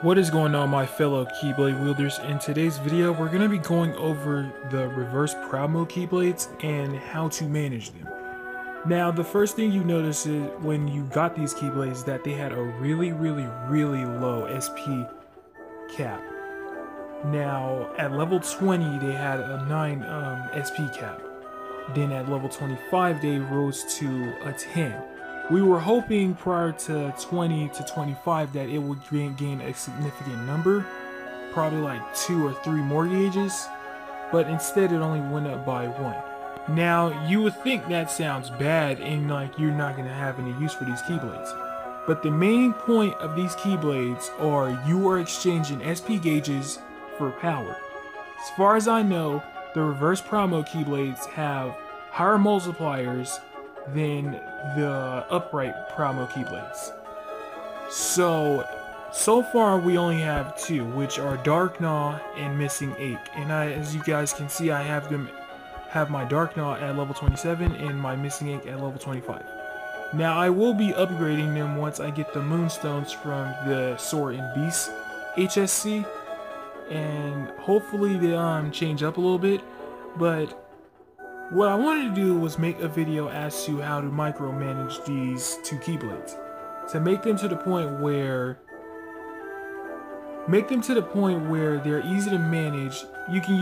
What is going on, my fellow Keyblade wielders? In today's video, we're going to be going over the reverse proud mode Keyblades and how to manage them. Now, the first thing you notice is when you got these Keyblades that they had a really low SP cap. Now, at level 20, they had a 9 SP cap. Then at level 25, they rose to a 10. We were hoping prior to 20 to 25 that it would gain a significant number, probably like 2 or 3 more gauges, but instead it only went up by 1. Now, you would think that sounds bad and like you're not going to have any use for these Keyblades. But the main point of these Keyblades are you are exchanging SP gauges for power. As far as I know, the reverse proud mode Keyblades have higher multipliers than the upright proud mode Keyblades. So far we only have 2, which are Dark Gnaw and Missing Ache. And as you guys can see, I have my Dark Gnaw at level 27 and my Missing Ache at level 25. Now I will be upgrading them once I get the Moonstones from the Sword and Beast HSC, and hopefully they change up a little bit. But what I wanted to do was make a video as to how to micromanage these 2 Keyblades to make them to the point where they're easy to manage. You can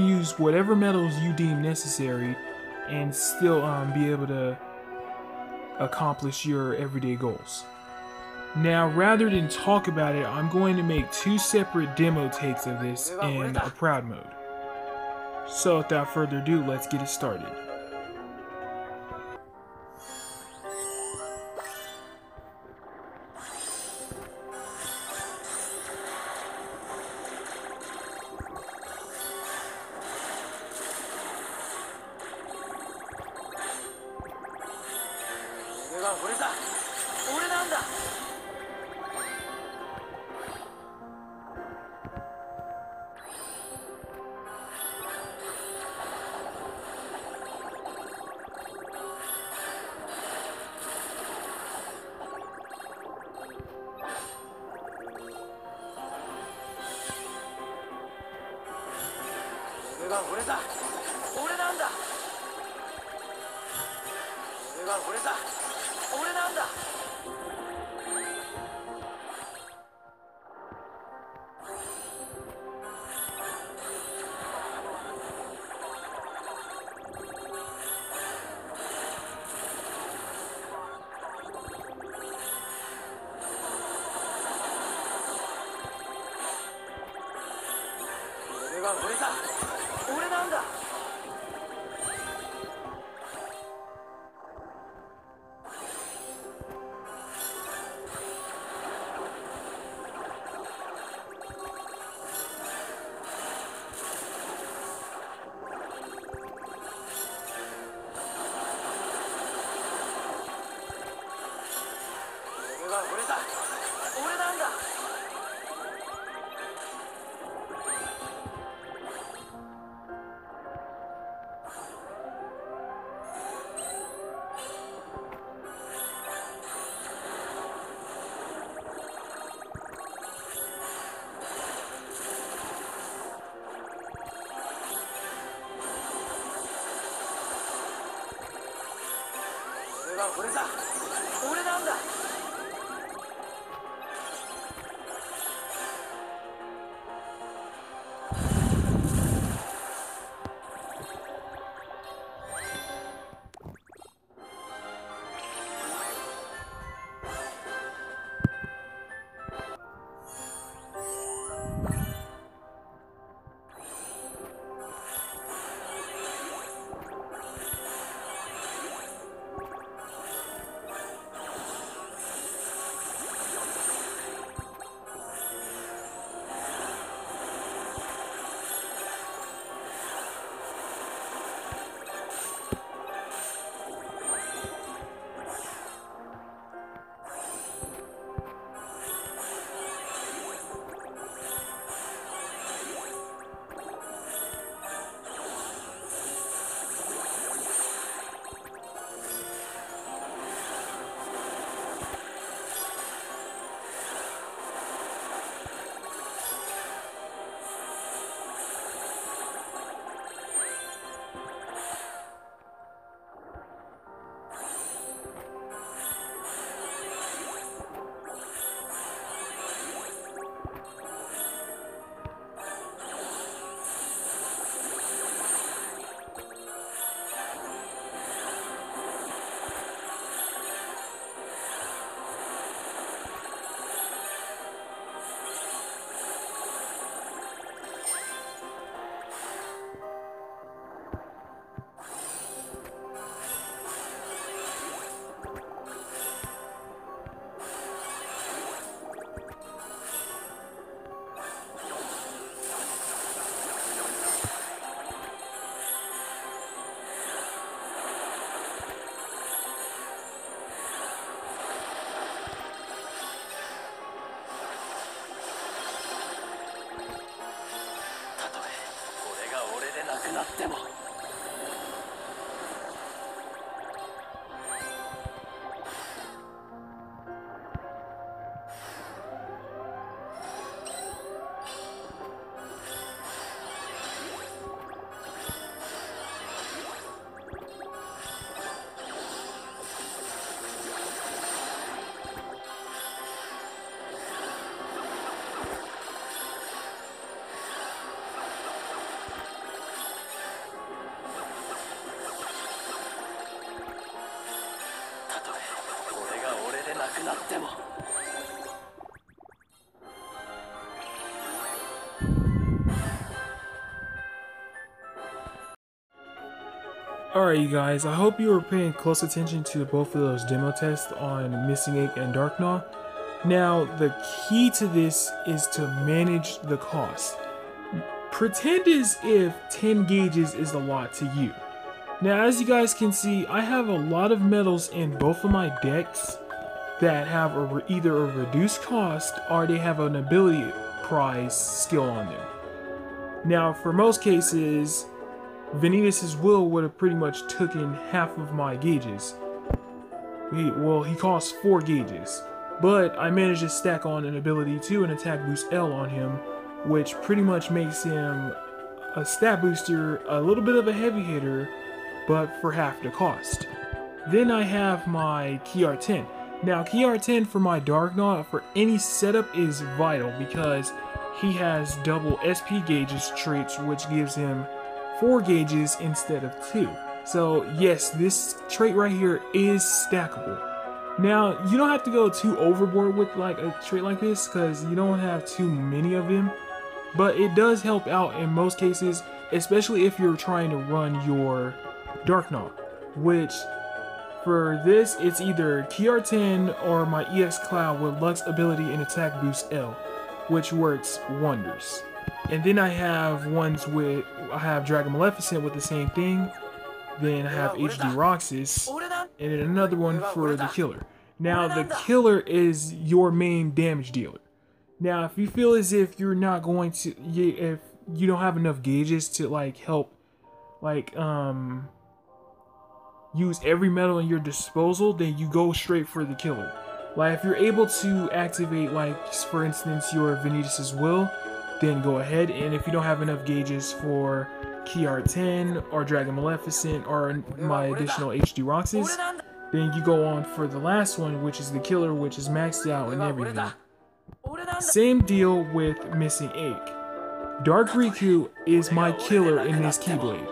use whatever metals you deem necessary and still be able to accomplish your everyday goals. Now, rather than talk about it, I'm going to make 2 separate demo takes of this in a proud mode. So without further ado, let's get it started. Alright you guys, I hope you were paying close attention to both of those demo tests on Missing Ink and Darkgnaw. Now, the key to this is to manage the cost. Pretend as if 10 gauges is a lot to you. Now, as you guys can see, I have a lot of medals in both of my decks that have either a reduced cost or they have an ability prize skill on them. Now, for most cases, Vanitas' Will would have pretty much taken half of my gauges. He costs 4 gauges. But I managed to stack on an ability 2 and attack boost L on him, which pretty much makes him a stat booster, a little bit of a heavy hitter, but for half the cost. Then I have my Key R10. Now Key R10 for my Darkgnaw for any setup is vital because he has double SP gauges traits, which gives him 4 gauges instead of 2. So yes, this trait right here is stackable. Now, you don't have to go too overboard with like a trait like this because you don't have too many of them, but it does help out in most cases, especially if you're trying to run your Darkgnaw, which for this, it's either Key R10 or my EX Cloud with Lux ability and attack boost L, which works wonders. And then I have ones with, I have Dragon Maleficent with the same thing. Then I have HD Roxas, and then another one for the Killer. Now the Killer is your main damage dealer. Now if you feel as if you're not going to, if you don't have enough gauges to like help, like use every medal in your disposal, then you go straight for the Killer. Like if you're able to activate, like for instance your Vanitas' Will, then go ahead. And if you don't have enough gauges for Key R10 or Dragon Maleficent or my additional HD Roxas, then you go on for the last one, which is the Killer, which is maxed out and everything. Same deal with Missing Ink. Dark Riku is my killer in this Keyblade,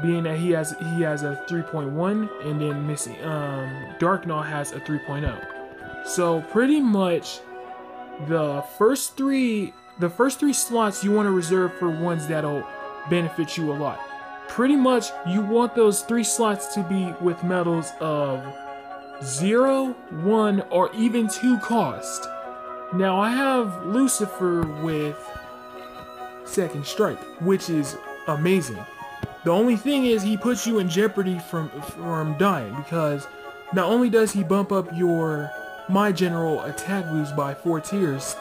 being that he has a 3.1 and then Missing Darkgnaw has a 3.0. So pretty much the first three slots you want to reserve for ones that'll benefit you a lot. Pretty much you want those 3 slots to be with medals of 0, 1, or even 2 cost. Now I have Lucifer with Second Strike, which is amazing. The only thing is he puts you in jeopardy from dying, because not only does he bump up your my general attack boost by 4 tiers,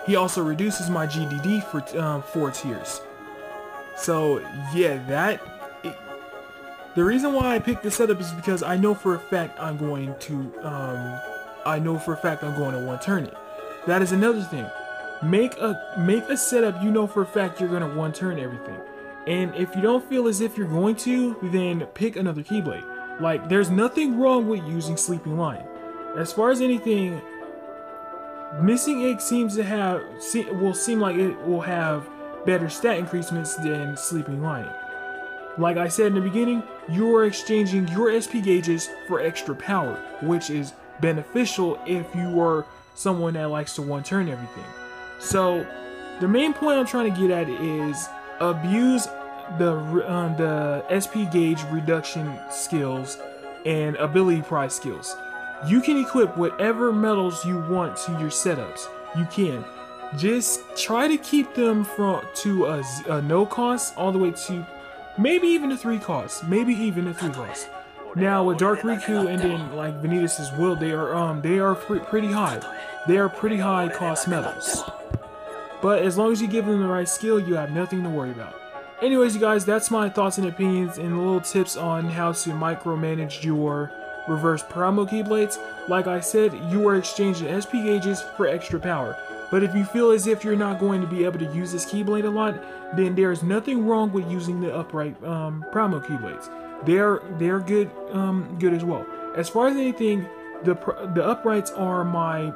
he also reduces my GDD for 4 tiers. So yeah, the reason why I picked this setup is because I know for a fact I'm going to one turn it. That is another thing. Make a setup you know for a fact you're gonna one turn everything. And if you don't feel as if you're going to, then pick another Keyblade. Like, there's nothing wrong with using Sleeping Lion. As far as anything, Missing Ink seem like it will have better stat increasements than Sleeping Lion. Like I said in the beginning, you are exchanging your SP gauges for extra power, which is beneficial if you are someone that likes to one turn everything. So the main point I'm trying to get at is abuse the SP gauge reduction skills and ability prize skills. You can equip whatever medals you want to your setups. You can. Just try to keep them to a no cost all the way to maybe even a 3 cost. Now with Dark Riku and then like Vanitas' Will, they are pretty high. They are pretty high cost medals. But as long as you give them the right skill, you have nothing to worry about. Anyways, you guys, that's my thoughts and opinions and little tips on how to micromanage your reverse promo Keyblades. Like I said, you are exchanging SP gauges for extra power. But if you feel as if you're not going to be able to use this Keyblade a lot, then there's nothing wrong with using the upright promo Keyblades. They're good as well. As far as anything, the uprights are my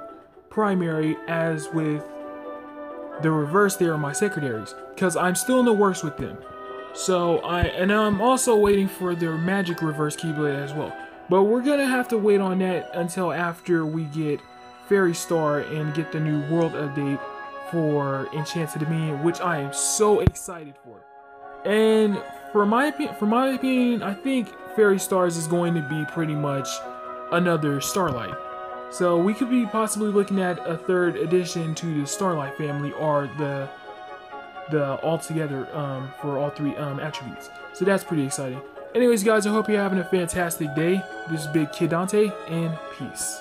primary, as with the reverse, they are my secondaries, because I'm still in the works with them. So I'm also waiting for their magic reverse Keyblade as well. But we're gonna have to wait on that until after we get Fairy Star and get the new world update for Enchanted Dominion, which I am so excited for. And for my opinion, I think Fairy Stars is going to be pretty much another Starlight. So we could be possibly looking at a third addition to the Starlight family, or the altogether for all three attributes. So that's pretty exciting. Anyways, guys, I hope you're having a fantastic day. This is Big Kid Dante, and peace.